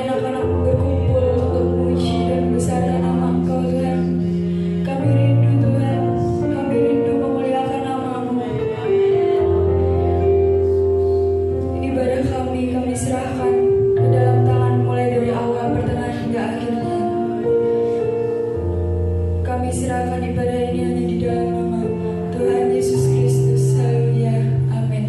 anak-anakmu berkumpul untuk memuji dan membesarkan nama Engkau Tuhan. Kami rindu Tuhan, kami rindu memuliakan nama-Mu. Ibadah kami serahkan ke dalam tangan mulai dari awal, pertengahan hingga akhirnya. Kami serahkan ibadah ini hanya di dalam nama Tuhan Yesus Kristus. Haleluya. Amin.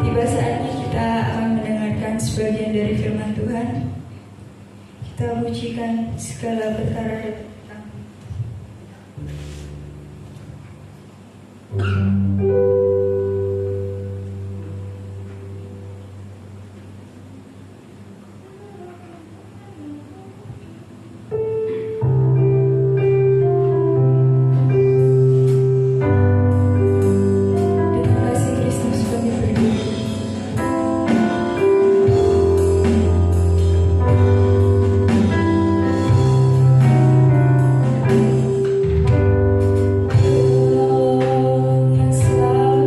Tiba saatnya kita akan mendengarkan sebagian dari firman Tuhan. Kita pujikan segala perkara dan tentang. Dengan kasih Kristus kami berdua. Yang selalu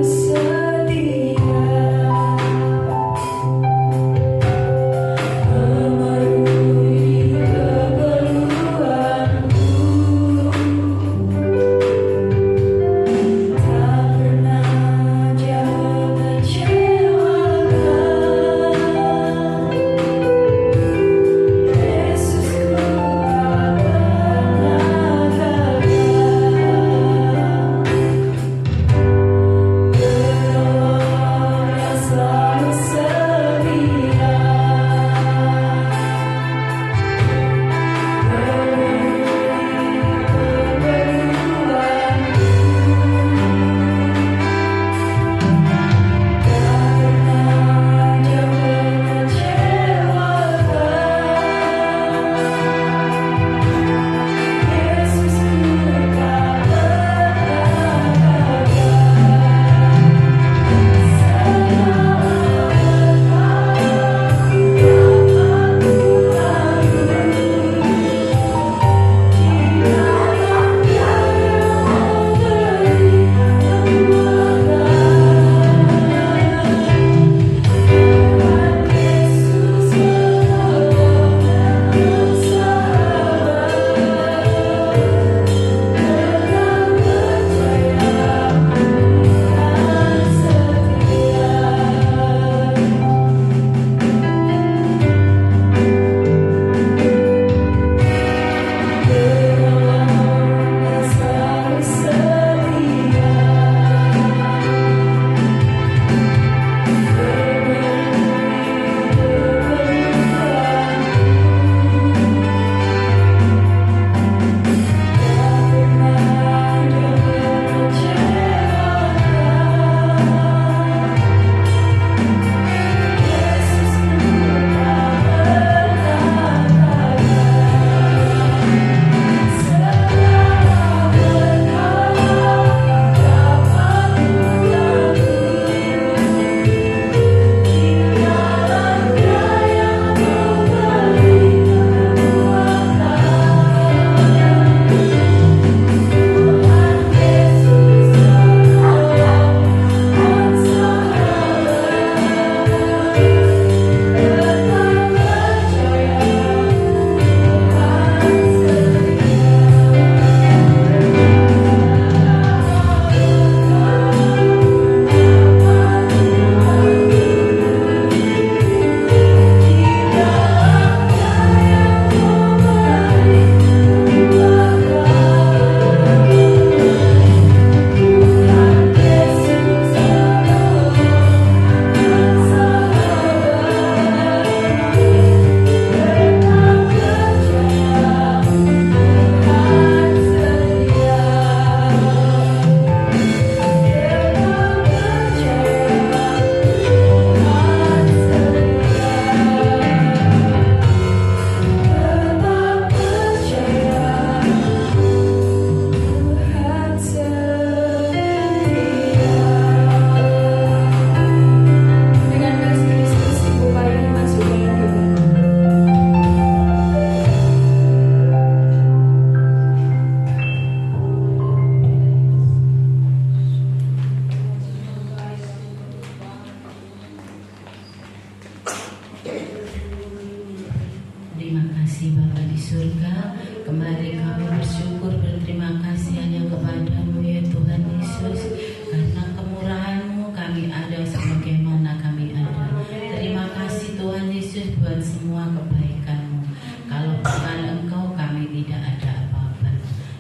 kasih Bapa di surga. Kembali kami bersyukur, berterima kasih hanya kepada-Mu ya Tuhan Yesus. Karena kemurahan-Mu kami ada sebagaimana kami ada. Terima kasih Tuhan Yesus buat semua kebaikan-Mu. Kalau bukan Engkau kami tidak ada apa-apa.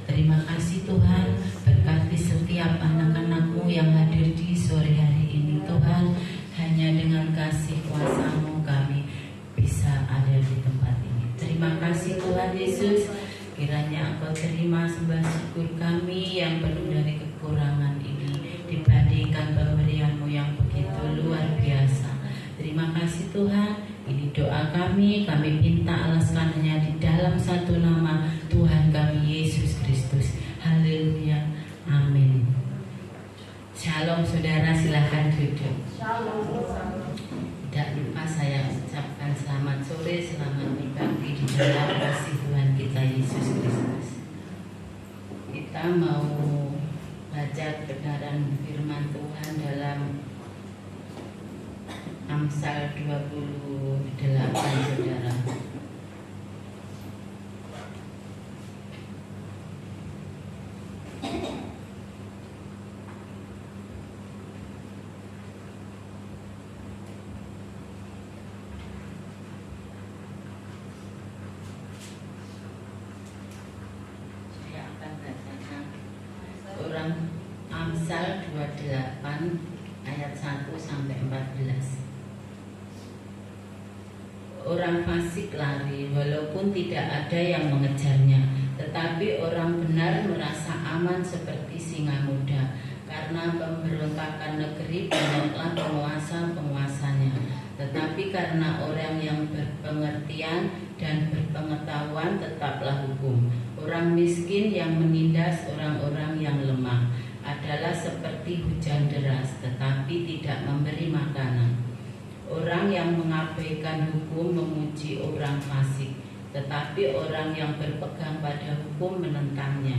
Terima kasih Tuhan, berkati setiap anak-anak-Mu yang hadir di sore hari ini Tuhan. Hanya dengan kasih kuasa-Mu kami bisa ada di tempat ini. Terima kasih Tuhan Yesus. Kiranya Engkau terima sembah syukur kami yang penuh dari kekurangan ini dibandingkan pemberian-Mu yang begitu luar biasa. Terima kasih Tuhan. Ini doa kami minta alaskan hanya di dalam satu nama Tuhan kami Yesus Kristus. Haleluya. Amin. Shalom saudara, silahkan duduk. Tidak lupa saya ucapkan selamat sore, selamat berbakti di dalam kasih Tuhan kita Yesus Kristus. Kita mau baca kebenaran firman Tuhan dalam Amsal 28 saudara. Amsal 28 ayat 1 sampai 14. Orang fasik lari walaupun tidak ada yang mengejarnya, tetapi orang benar merasa aman seperti singa muda. Karena pemberontakan negeri banyaklah penguasa-penguasanya, tetapi karena orang yang berpengertian dan berpengetahuan tetaplah hukum. Orang miskin yang menindas orang-orang yang lemah adalah seperti hujan deras, tetapi tidak memberi makanan. Orang yang mengabaikan hukum memuji orang fasik, tetapi orang yang berpegang pada hukum menentangnya.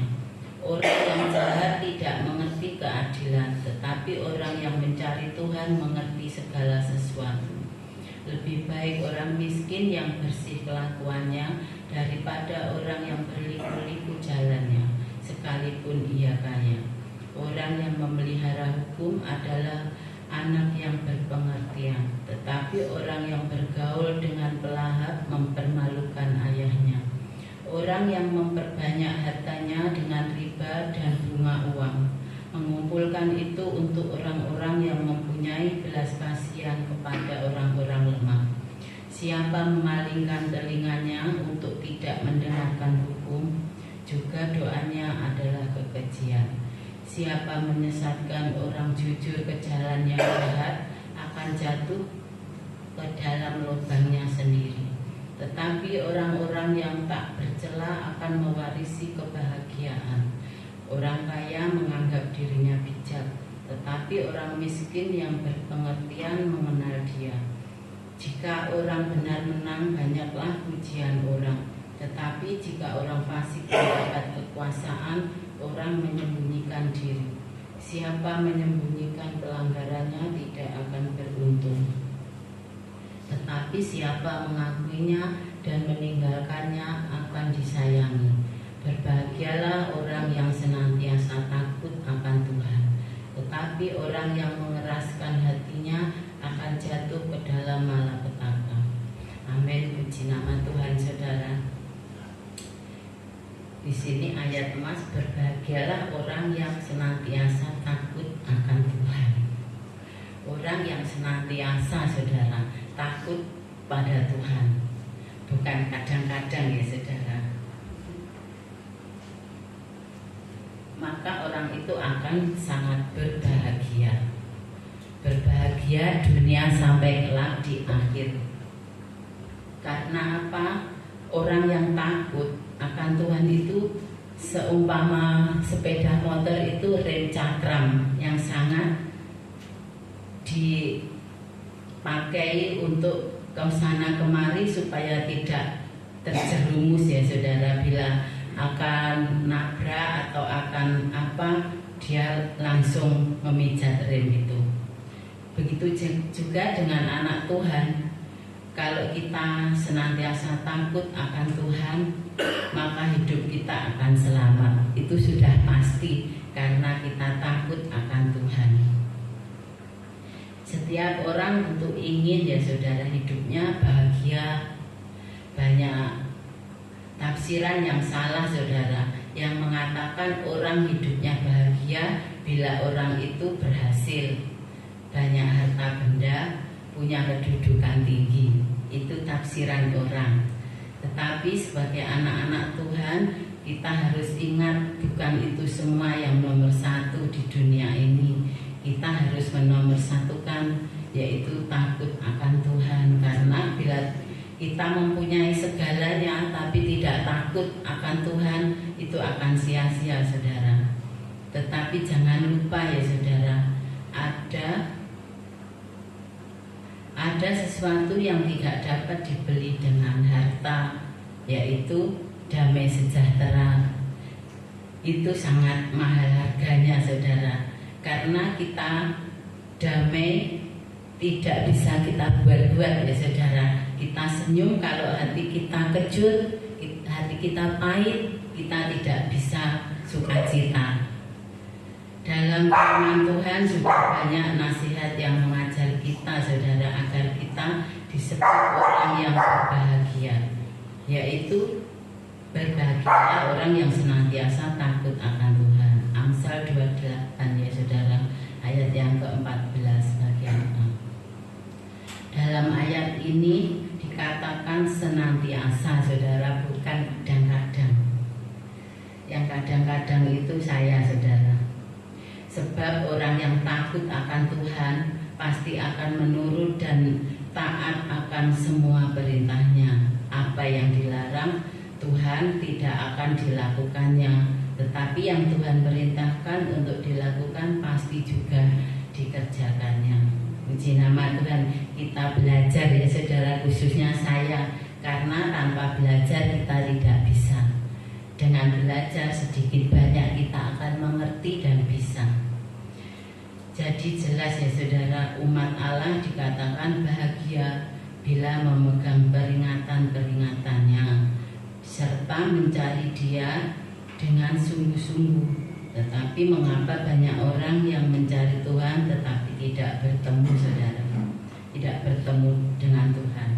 Orang yang jahat tidak mengerti keadilan, tetapi orang yang mencari Tuhan mengerti segala sesuatu. Lebih baik orang miskin yang bersih kelakuannya daripada orang yang berliku-liku jalannya, sekalipun ia kaya. Orang yang memelihara hukum adalah anak yang berpengertian, tetapi orang yang bergaul dengan pelahap mempermalukan ayahnya. Orang yang memperbanyak hartanya dengan riba dan bunga uang, mengumpulkan itu untuk orang-orang yang mempunyai belas kasihan kepada orang-orang lemah. Siapa memalingkan telinganya untuk tidak mendengarkan hukum, juga doanya adalah kekejian. Siapa menyesatkan orang jujur ke jalan yang jahat akan jatuh ke dalam lubangnya sendiri. Tetapi orang-orang yang tak bercela akan mewarisi kebahagiaan. Orang kaya menganggap dirinya bijak, tetapi orang miskin yang berpengertian mengenal dia. Jika orang benar menang, banyaklah pujian orang. Tetapi jika orang fasik mendapat kekuasaan, orang menyembunyikan diri. Siapa menyembunyikan pelanggarannya tidak akan beruntung. Tetapi siapa mengakuinya dan meninggalkannya akan disayangi. Berbahagialah orang yang senantiasa takut akan Tuhan. Tetapi orang yang mengeraskan hatinya akan jatuh ke dalam malapetaka. Amin. Puji nama Tuhan saudara. Di sini ayat emas, berbahagialah orang yang senantiasa takut akan Tuhan. Orang yang senantiasa saudara takut pada Tuhan, bukan kadang-kadang ya saudara. Maka orang itu akan sangat berbahagia. Berbahagia dunia sampai kelak di akhir. Karena apa? Orang yang takut akan Tuhan itu seumpama sepeda motor itu rem cakram yang sangat dipakai untuk ke sana kemari supaya tidak terjerumus ya saudara. Bila akan nabrak atau akan apa, dia langsung memijat rem itu. Begitu juga dengan anak Tuhan. Kalau kita senantiasa takut akan Tuhan, maka hidup kita akan selamat. Itu sudah pasti karena kita takut akan Tuhan. Setiap orang tentu ingin ya saudara hidupnya bahagia. Banyak tafsiran yang salah saudara, yang mengatakan orang hidupnya bahagia bila orang itu berhasil, banyak harta benda, punya kedudukan tinggi. Itu tafsiran orang. Tetapi sebagai anak-anak Tuhan, kita harus ingat bukan itu semua yang nomor satu di dunia ini. Kita harus menomorsatukan yaitu takut akan Tuhan. Karena bila kita mempunyai segalanya tapi tidak takut akan Tuhan, itu akan sia-sia saudara. Tetapi jangan lupa ya saudara, ada sesuatu yang tidak dapat dibeli dengan harta, yaitu damai sejahtera. Itu sangat mahal harganya saudara. Karena kita damai tidak bisa kita buat-buat ya saudara. Kita senyum kalau hati kita kejut, hati kita pahit, kita tidak bisa sukacita. Dalam firman Tuhan sudah banyak nasihat yang mengajar kita saudara agar kita disebut orang yang berbahagia, yaitu berbahagia orang yang senantiasa takut akan Tuhan. Amsal 28 ya saudara, ayat yang ke-14 bagian A. Dalam ayat ini dikatakan senantiasa saudara, bukan kadang-kadang. Yang kadang-kadang itu saya saudara. Sebab orang yang takut akan Tuhan pasti akan menurut dan taat akan semua perintahnya. Apa yang dilarang Tuhan tidak akan dilakukannya, tetapi yang Tuhan perintahkan untuk dilakukan pasti juga dikerjakannya. Puji nama Tuhan. Kita belajar ya saudara, khususnya saya, karena tanpa belajar kita tidak bisa. Dengan belajar sedikit banyak kita akan mengerti dan bisa. Jadi jelas ya saudara, umat Allah dikatakan bahagia bila memegang peringatan-peringatannya serta mencari Dia dengan sungguh-sungguh. Tetapi mengapa banyak orang yang mencari Tuhan tetapi tidak bertemu saudara, tidak bertemu dengan Tuhan?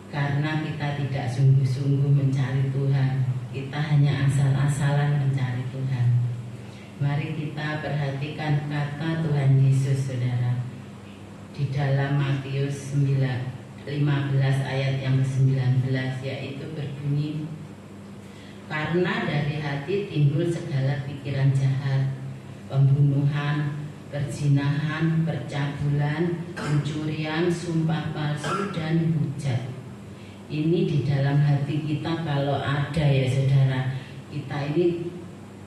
Karena kita tidak sungguh-sungguh mencari Tuhan, kita hanya asal-asalan mencari Tuhan. Mari kita perhatikan kata Tuhan Yesus saudara di dalam Matius 15 ayat yang ke-19, yaitu berbunyi, karena dari hati timbul segala pikiran jahat, pembunuhan, perzinahan, percabulan, pencurian, sumpah palsu, dan hujat. Ini di dalam hati kita kalau ada ya saudara, kita ini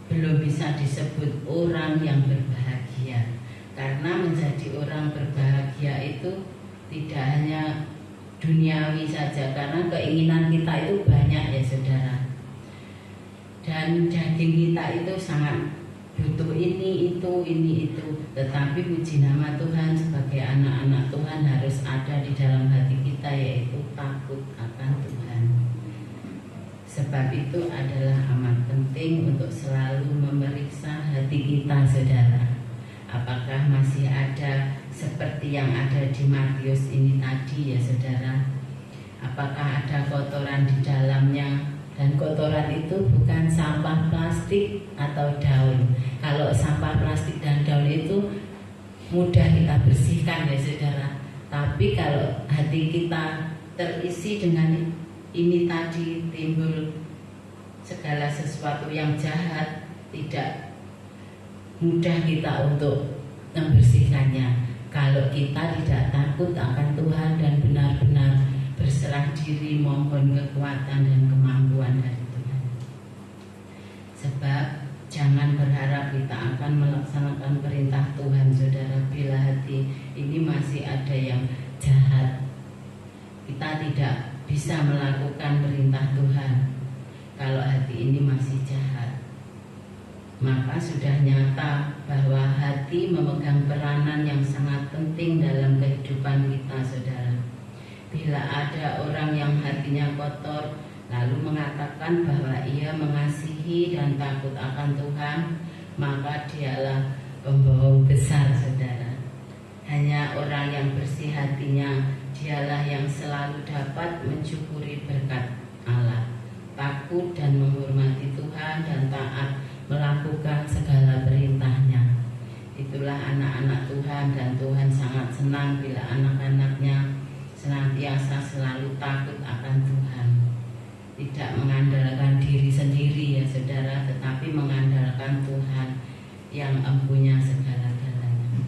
belum bisa disebut orang yang berbahagia. Karena menjadi orang berbahagia itu tidak hanya duniawi saja, karena keinginan kita itu banyak ya saudara. Dan daging kita itu sangat butuh ini itu. Tetapi puji nama Tuhan, sebagai anak-anak Tuhan harus ada di dalam hati kita, yaitu takut akan Tuhan. Sebab itu adalah amat penting untuk selalu memeriksa hati kita saudara. Apakah masih ada seperti yang ada di Matius ini tadi ya saudara? Apakah ada kotoran di dalamnya? Dan kotoran itu bukan sampah plastik atau daun. Kalau sampah plastik dan daun itu mudah kita bersihkan ya saudara. Tapi kalau hati kita terisi dengan ini tadi, timbul segala sesuatu yang jahat, tidak mudah kita untuk membersihkannya. Kalau kita tidak takut akan Tuhan dan benar-benar berserah diri mohon kekuatan dan kemampuan dari Tuhan. Sebab jangan berharap kita akan melaksanakan perintah Tuhan saudara bila hati ini masih ada yang jahat. Kita tidak bisa melakukan perintah Tuhan kalau hati ini masih jahat. Maka sudah nyata bahwa hati memegang peranan yang sangat penting dalam kehidupan kita saudara. Bila ada orang yang hatinya kotor lalu mengatakan bahwa ia mengasihi dan takut akan Tuhan, maka dialah pembohong besar, saudara. Hanya orang yang bersih hatinya, dialah yang selalu dapat mensyukuri berkat Allah, takut dan menghormati Tuhan, dan taat melakukan segala perintahnya. Itulah anak-anak Tuhan, dan Tuhan sangat senang bila anak-anaknya senantiasa selalu takut akan Tuhan. Tidak mengandalkan diri sendiri ya saudara, tetapi mengandalkan Tuhan yang empunya segala-galanya.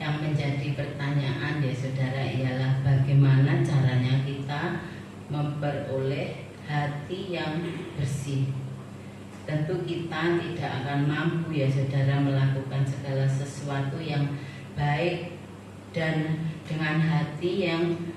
Yang menjadi pertanyaan ya saudara ialah bagaimana caranya kita memperoleh hati yang bersih. Tentu kita tidak akan mampu ya saudara melakukan segala sesuatu yang baik dan dengan hati yang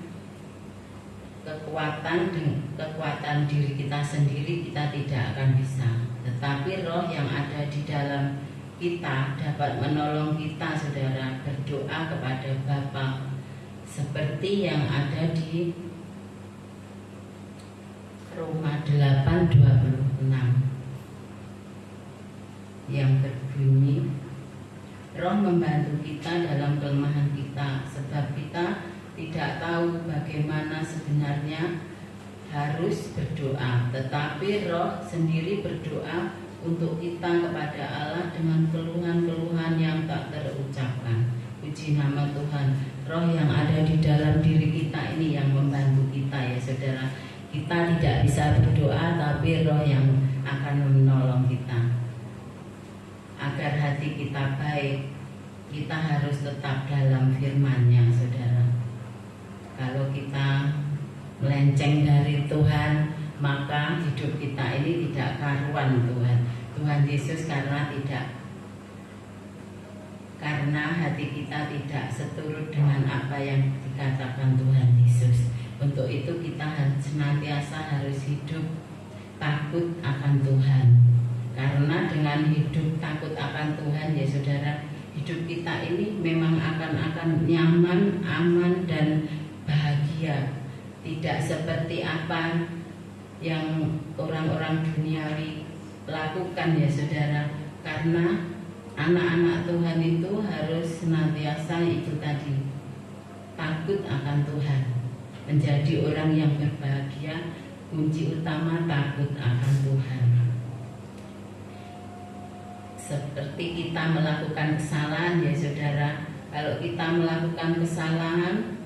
kekuatan diri kita sendiri kita tidak akan bisa. Tetapi roh yang ada di dalam kita dapat menolong kita saudara berdoa kepada Bapa seperti yang ada di Roma 8:26 yang berbunyi, roh membantu kita dalam kelemahan kita, sebab kita tidak tahu bagaimana sebenarnya harus berdoa, tetapi roh sendiri berdoa untuk kita kepada Allah dengan keluhan-keluhan yang tak terucapkan. Puji nama Tuhan, roh yang ada di dalam diri kita ini yang membantu kita ya saudara. Kita tidak bisa berdoa, tapi roh yang akan menolong kita. Agar hati kita baik, kita harus tetap dalam firman-Nya, saudara. Kalau kita melenceng dari Tuhan, maka hidup kita ini tidak karuan Tuhan Yesus, karena hati kita tidak seturut dengan apa yang dikatakan Tuhan Yesus. Untuk itu kita senantiasa harus hidup takut akan Tuhan. Karena dengan hidup takut akan Tuhan ya saudara, hidup kita ini memang akan nyaman, aman, dan bahagia. Tidak seperti apa yang orang-orang duniawi lakukan ya saudara. Karena anak-anak Tuhan itu harus senantiasa itu tadi, takut akan Tuhan. Menjadi orang yang berbahagia, kunci utama takut akan Tuhan. Seperti kita melakukan kesalahan ya saudara, kalau kita melakukan kesalahan,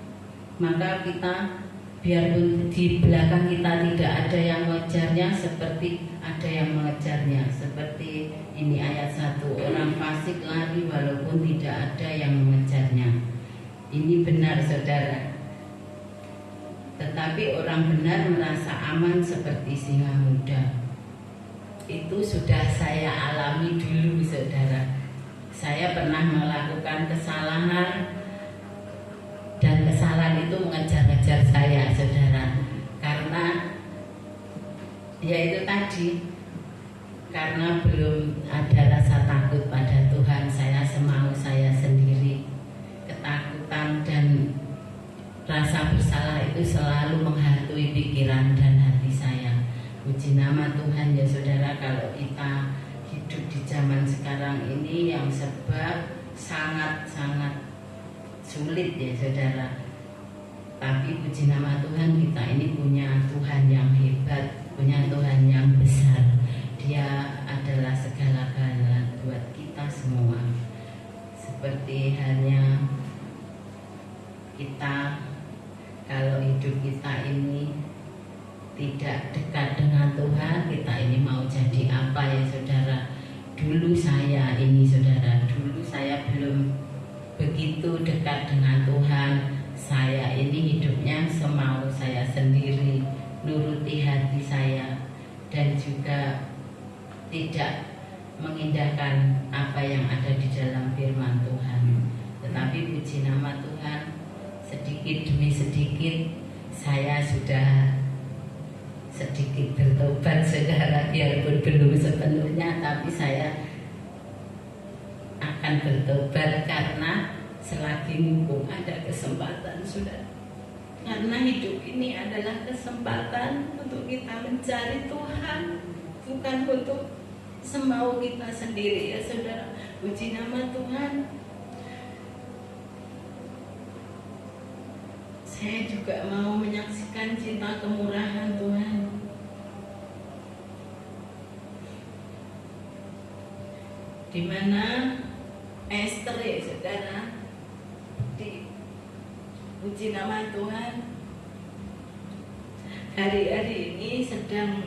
maka kita biarpun di belakang kita tidak ada yang mengejarnya, seperti ada yang mengejarnya. Seperti ini ayat 1, orang fasik lari walaupun tidak ada yang mengejarnya. Ini benar saudara. Tetapi orang benar merasa aman seperti singa muda. Itu sudah saya alami dulu saudara. Saya pernah melakukan kesalahan, dan kesalahan itu mengejar-ngejar saya saudara. Karena ya itu tadi, karena belum ada rasa takut pada Tuhan, saya semau saya sendiri. Ketakutan dan rasa bersalah itu selalu menghantui pikiran dan hati saya. Puji nama Tuhan ya saudara, kalau kita hidup di zaman sekarang ini yang serba sangat-sangat sulit ya saudara. Tapi puji nama Tuhan, kita ini punya Tuhan yang hebat, punya Tuhan yang besar. Dia adalah segala-galanya buat kita semua. Seperti halnya kita, kalau hidup kita ini tidak dekat dengan Tuhan, kita ini mau jadi apa ya saudara. Dulu saya ini saudara, dulu saya belum begitu dekat dengan Tuhan. Saya ini hidupnya semau saya sendiri, nuruti hati saya, dan juga tidak mengindahkan apa yang ada di dalam firman Tuhan. Tetapi puji nama Tuhan, sedikit demi sedikit saya sudah sedikit bertobat saudara, biarpun belum sepenuhnya, tapi saya akan bertobat karena selagi mumpung ada kesempatan saudara. Karena hidup ini adalah kesempatan untuk kita mencari Tuhan, bukan untuk semau kita sendiri ya saudara. Puji nama Tuhan. Saya juga mau menyaksikan cinta kemurahan Tuhan. Di mana Esther ya saudara, puji nama Tuhan, hari-hari ini sedang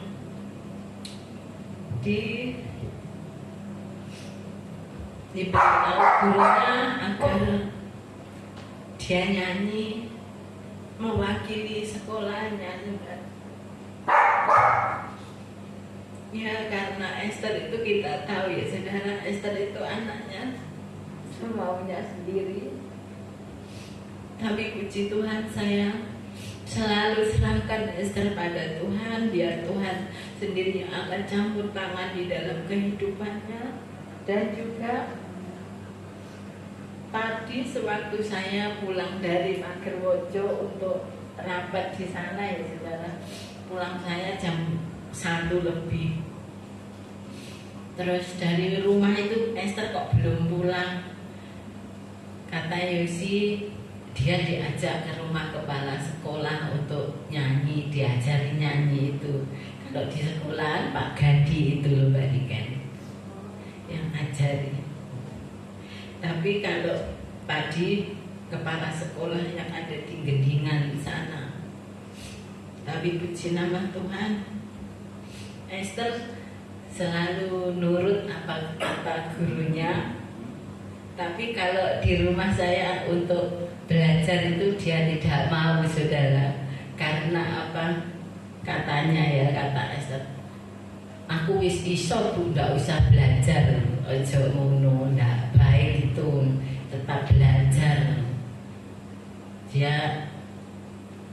diberitahu gurunya agar dia nyanyi mewakili sekolahnya. Ya, karena Esther itu kita tahu ya saudara, Esther itu anaknya semaunya sendiri. Tapi puji Tuhan, saya selalu serahkan Esther pada Tuhan, biar Tuhan sendiri yang akan campur tangan di dalam kehidupannya. Dan juga tadi sewaktu saya pulang dari Magerwojo untuk rapat di sana ya saudara, pulang saya jam 1 lebih. Terus dari rumah itu Esther kok belum pulang. Kata Yosi, dia diajak ke rumah kepala sekolah untuk nyanyi, diajari nyanyi itu. Kalau di sekolah Pak Gadi itu loh Mbak Niken yang ajari. Tapi kalau tadi kepala sekolah yang ada di Gendingan sana. Tapi puji nama Tuhan, Esther selalu nurut apa kata gurunya. Tapi kalau di rumah saya untuk belajar itu dia tidak mau saudara. Karena apa? Katanya ya, kata Esther, aku wis iso Bu, ndak usah belajar. Ojo ngono, ndak baik itu, tetap belajar. Dia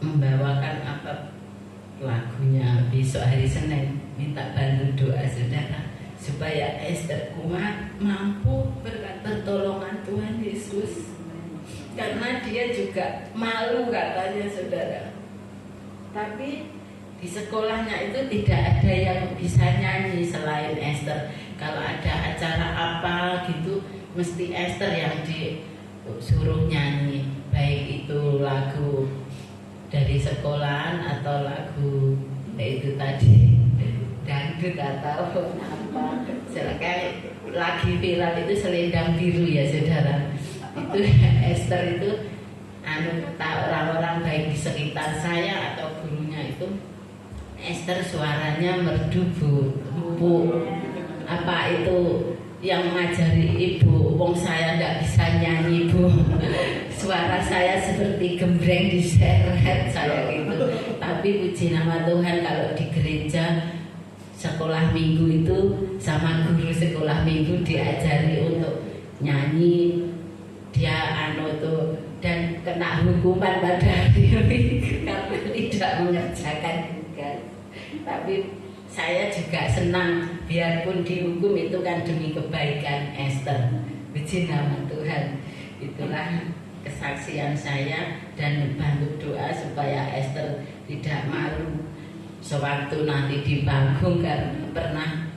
membawakan apa lagunya besok hari Senin, minta bantu doa saudara supaya Esther kuat, mampu berkat pertolongan Tuhan Yesus. Karena dia juga malu katanya saudara. Tapi di sekolahnya itu tidak ada yang bisa nyanyi selain Esther. Kalau ada acara apa gitu, mesti Esther yang disuruh nyanyi, baik itu lagu dari sekolahan atau lagu itu tadi dangdut atau apa. Kayak lagi viral itu Selendang Biru ya saudara. Itu Esther itu orang-orang baik di sekitar saya atau gurunya itu, Esther suaranya merdu Bu. Apa itu yang ngajari ibu, wong saya nggak bisa nyanyi Bu. Suara saya seperti gembreng diseret saya gitu. Tapi puji nama Tuhan, kalau di gereja sekolah minggu itu sama guru sekolah minggu diajari untuk nyanyi, dia tuh dan kena hukuman pada hari ini karena tidak mengerjakan tugas. Tapi saya juga senang, biarpun dihukum itu kan demi kebaikan Esther. Puji nama Tuhan. Itulah kesaksian saya, dan bantu doa supaya Esther tidak malu sewaktu nanti di panggung, karena pernah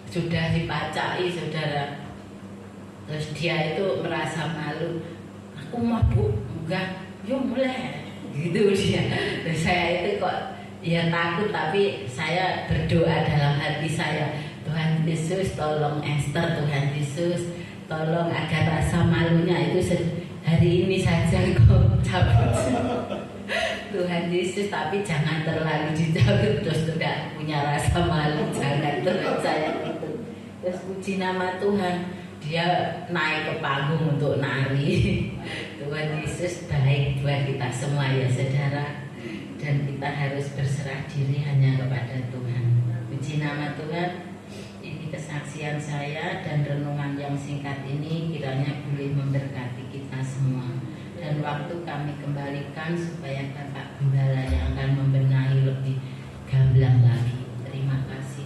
sudah dipacai saudara. Terus dia itu merasa malu, aku mau Bu, enggak, yuk mulai gitu dia. Terus saya itu kok ya takut, tapi saya berdoa dalam hati saya, Tuhan Yesus tolong Esther, Tuhan Yesus tolong agar rasa malunya itu hari ini saja kok cabut. Tuhan Yesus, tapi jangan terlalu dicabut terus tidak punya rasa malu, jangan terus saya itu. Terus puji nama Tuhan, dia naik ke panggung untuk nari. Tuhan Yesus baik buat kita semua ya saudara, dan kita harus berserah diri hanya kepada Tuhan. Puji nama Tuhan. Ini kesaksian saya dan renungan yang singkat ini kiranya boleh memberkati kita semua. Dan waktu kami kembalikan supaya Bapak Gembala yang akan membenahi lebih gamblang lagi. Terima kasih.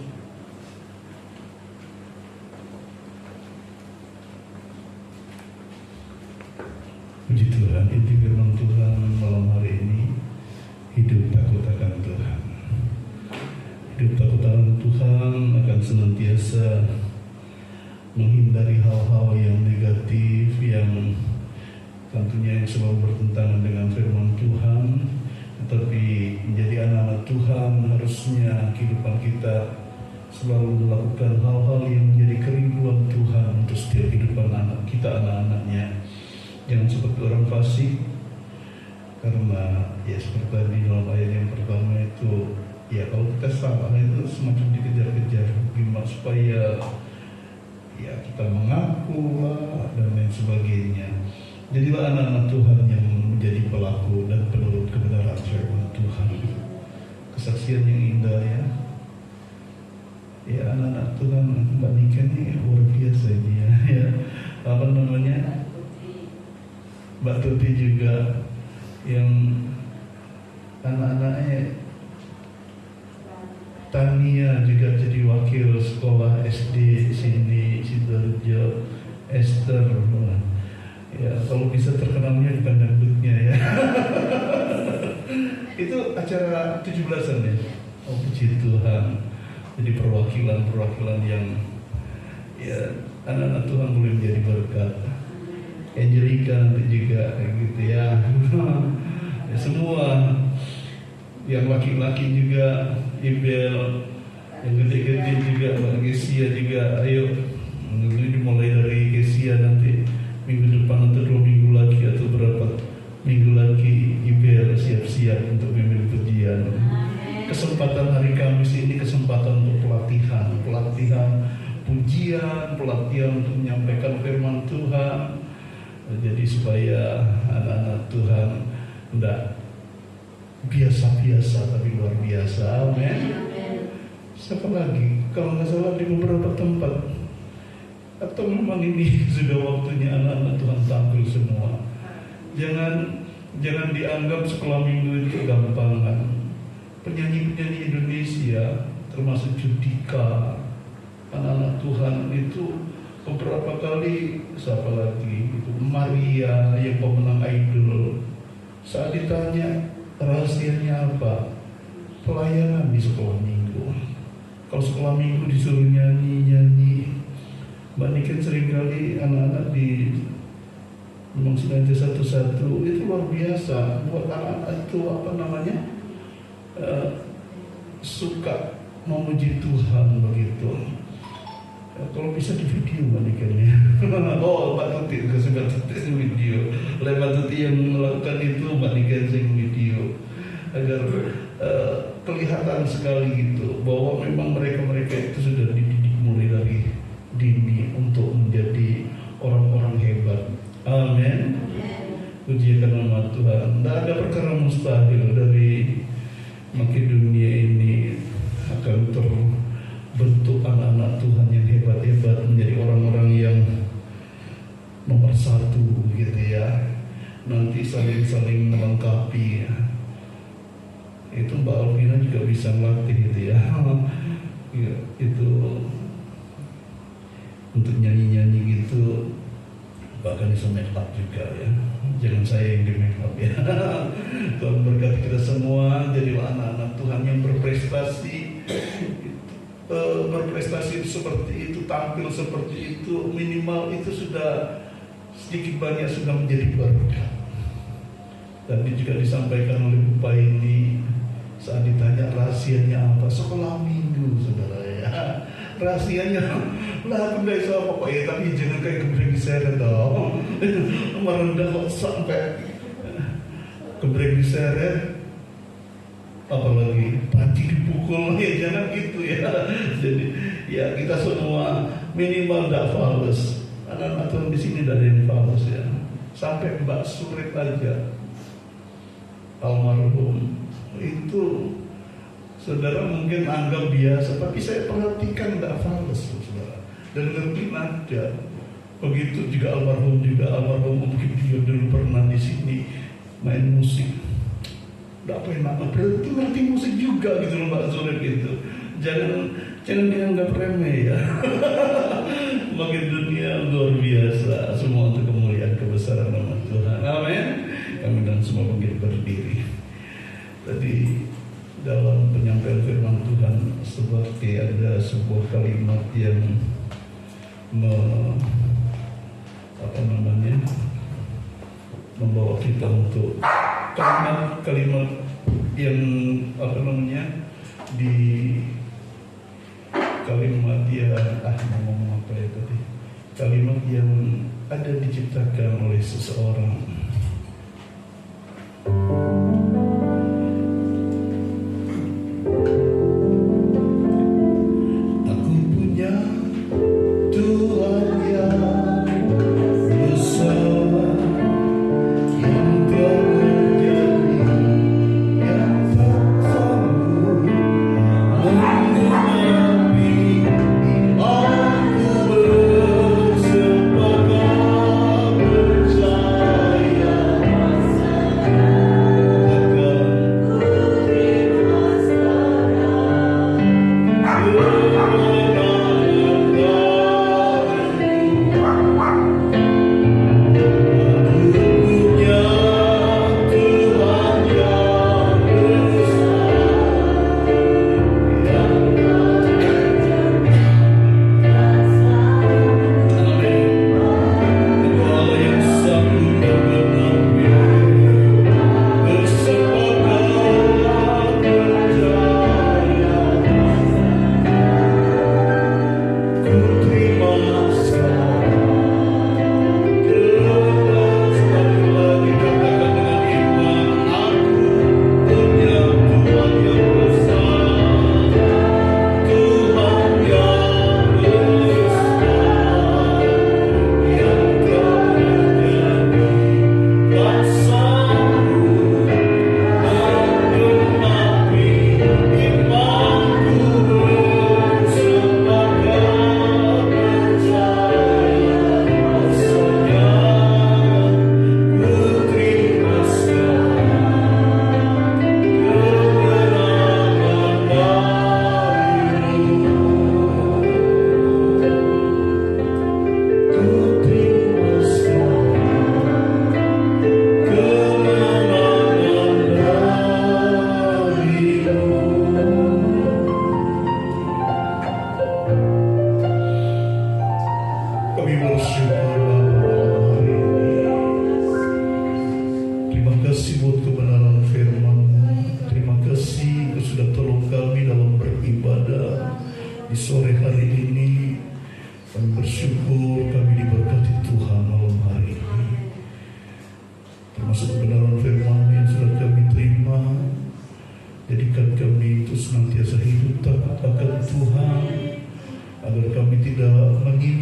Puji Tuhan, inti firman Tuhan malam hari ini takut akan Tuhan. Hidup takut akan Tuhan akan senantiasa menghindari hal-hal yang negatif, yang tentunya yang selalu bertentangan dengan firman Tuhan. Tetapi menjadi anak-anak Tuhan harusnya kehidupan kita selalu melakukan hal-hal yang menjadi kerinduan Tuhan untuk setiap kehidupan anak kita, anak-anaknya. Jangan seperti orang fasik, karena ya seperti tadi dalam ayat yang pertama itu, ya kalau kita salah itu semacam dikejar-kejar, gimana supaya ya kita mengaku lah dan lain sebagainya. Jadilah anak-anak Tuhan yang menjadi pelaku dan penurut kebenaran firman Tuhan. Kesaksian yang indah ya. Ya anak-anak Tuhan, Mbak Nika ini luar biasa ini ya. Ya apa namanya, Mbak Tuti juga yang anak-anaknya, Tania juga jadi wakil sekolah SD sini Sidoarjo, Esther. Ya kalau bisa terkenalnya bukan dangdutnya ya. Itu acara 17-an ya. Oh puji Tuhan. Jadi perwakilan yang ya anak-anak Tuhan boleh menjadi berkat. Angelica nanti juga gitu ya. Ya semua yang laki-laki juga, Ibel, yang gede-gede juga, Mbak Gesia juga. Ayo ini dimulai dari Gesia nanti minggu depan atau 2 minggu lagi atau berapa minggu lagi, Ibel siap-siap untuk memimpin pujian. Kesempatan hari Kamis ini kesempatan untuk pelatihan pujian, pelatihan untuk menyampaikan firman Tuhan. Jadi supaya anak-anak Tuhan tidak biasa-biasa tapi luar biasa. Amin. Siapa lagi? Kalau nggak salah di beberapa tempat. Atau memang ini sudah waktunya anak-anak Tuhan tampil semua. Jangan dianggap sekolah minggu itu gampangan. Penyanyi-penyanyi Indonesia termasuk Judika, anak-anak Tuhan itu beberapa kali, siapa lagi itu Maria yang pemenang Idol, saat ditanya rahasianya apa, pelayanan di sekolah minggu. Kalau sekolah minggu disuruh nyanyi, Mbak Niken seringkali anak-anak di memang sengaja satu-satu itu luar biasa buat anak-anak itu apa namanya suka memuji Tuhan begitu. Kalau bisa di video Mbak Niken ya. Oh Mbak Tuti, Mbak Tuti video. Oleh Mbak Tuti yang melakukan itu, Mbak Niken sing video agar kelihatan sekali gitu bahwa memang mereka itu sudah dididik mulai dari dini untuk menjadi orang-orang hebat. Amin. Puji nama Tuhan. Tidak ada perkara mustahil dari Makedonia ini akan terbentuk anak-anak Tuhan yang hebat-hebat menjadi orang-orang yang nomor 1 gitu ya. Nanti saling melengkapi ya. Itu Mbak Alvina juga bisa melatih gitu ya. Ya itu untuk nyanyi-nyanyi gitu, bahkan bisa make up juga ya. Jangan saya yang di make up ya. Tuhan berkati kita semua, jadilah anak-anak Tuhan yang berprestasi. Berprestasi seperti itu, tampil seperti itu, minimal itu sudah sedikit banyak sudah menjadi berkat. Tadi juga disampaikan oleh Bapak ini saat ditanya rahasianya apa, sekolah minggu saudara ya. Rahasianya lah benda itu apa ya, tapi jangan kayak gebrek diseret dong. Merendah kok sampai gebrek diseret, apalagi panci dipukul ya, jangan gitu ya. Jadi ya kita semua minimal tidak fals. Anak-anak Tuhan di sini dari yang fals ya. Sampai Mbak Surit aja almarhum itu saudara mungkin anggap biasa, tapi saya perhatikan tidak fals saudara, dan ngerti nada. Begitu juga almarhum mungkin dia dulu pernah di sini main musik. Tidak pernah, berarti ngerti musik juga gitu loh Mbak Zulir gitu. Jangan dianggap remeh ya. Makin dunia luar biasa, semua untuk kemuliaan kebesaran nama Tuhan. Amin. Kami dan semua mungkin berdiri. Tadi dalam penyampaian firman Tuhan seperti ada sebuah kalimat yang membawa kita untuk kalimat yang di kalimat yang ngomong apa ya tadi, kalimat yang ada diciptakan oleh seseorang. Aku punya Tuhan yang bersama, yang telah menjadi yang bersanggup menggenapi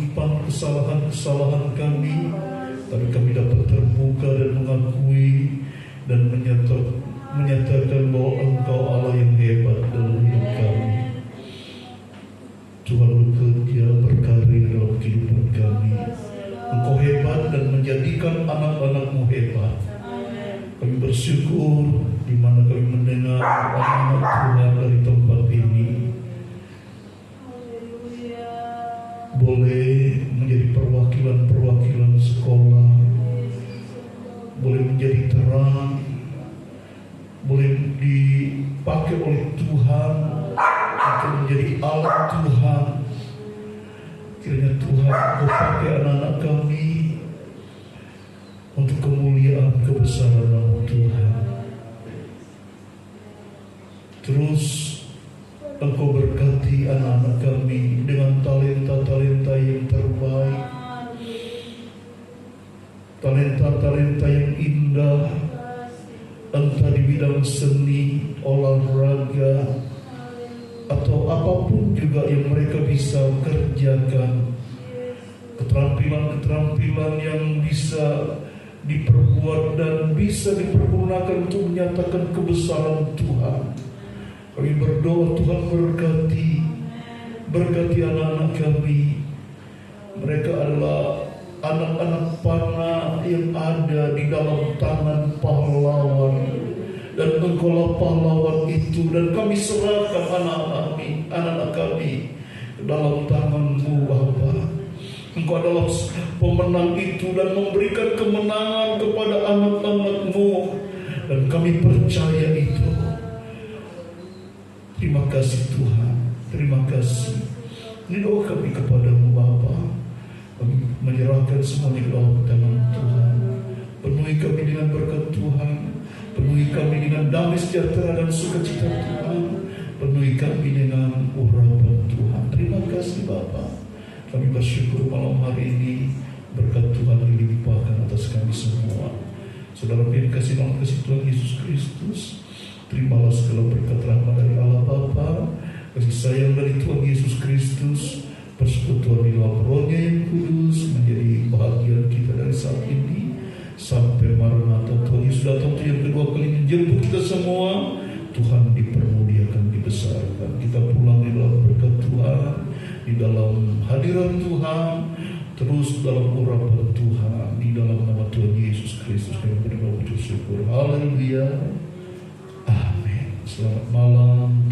imanku bersepakat percaya kesalahan kami, tapi kami dapat terbuka dan mengakui dan menyatakan bahwa Engkau Allah yang hebat dalam hidup kami. Tuhan bekerja berkarya dalam kehidupan kami. Engkau hebat dan menjadikan anak-anak-Mu hebat. Kami bersyukur di mana kami mendengar anak-anak Tuhan dari tempat ini boleh menjadi perwakilan-perwakilan sekolah, boleh menjadi terang, boleh dipakai oleh Tuhan untuk menjadi alat Tuhan. Kiranya Tuhan Kau pakai anak-anak kami untuk kemuliaan kebesaran nama Tuhan. Terus Engkau berkati anak-anak kami dengan talenta-talenta yang terbaik, talenta-talenta yang indah, entah di bidang seni, olahraga, atau apapun juga yang mereka bisa kerjakan. Keterampilan-keterampilan yang bisa diperbuat dan bisa dipergunakan untuk menyatakan kebesaran Tuhan. Kami berdoa Tuhan berkati anak-anak kami. Mereka adalah anak-anak panah yang ada di dalam tangan pahlawan, dan Engkaulah pahlawan itu, dan kami serahkan anak-anak kami ke dalam tangan-Mu, Bapa. Engkau adalah pemenang itu dan memberikan kemenangan kepada anak-anak-Mu, dan kami percaya itu. Terima kasih Tuhan, terima kasih. Ini doa kami kepadamu Bapa. Kami menyerahkan semuanya ke dalam tangan Tuhan. Penuhi kami dengan berkat Tuhan, penuhi kami dengan damai sejahtera dan sukacita Tuhan, penuhi kami dengan urapan Tuhan. Terima kasih Bapa. Kami bersyukur malam hari ini berkat Tuhan dilimpahkan atas kami semua. Saudara yang dikasihi dalam kasih Tuhan Yesus Kristus, terimalah segala berkat rahmat dari Allah Bapa, kasih sayang dari Tuhan Yesus Kristus, persekutuan di dalam Roh-Nya yang kudus menjadi bahagian kita dari saat ini sampai Maranatha. Tuhan Yesus datang yang kedua kali menjemput kita semua. Tuhan dipermuliakan, dibesarkan. Kita pulang di dalam berkat Tuhan, di dalam hadirat Tuhan, terus dalam urapan Tuhan, di dalam nama Tuhan Yesus Kristus kami berdoa bersyukur. Haleluya. Amin. Selamat malam.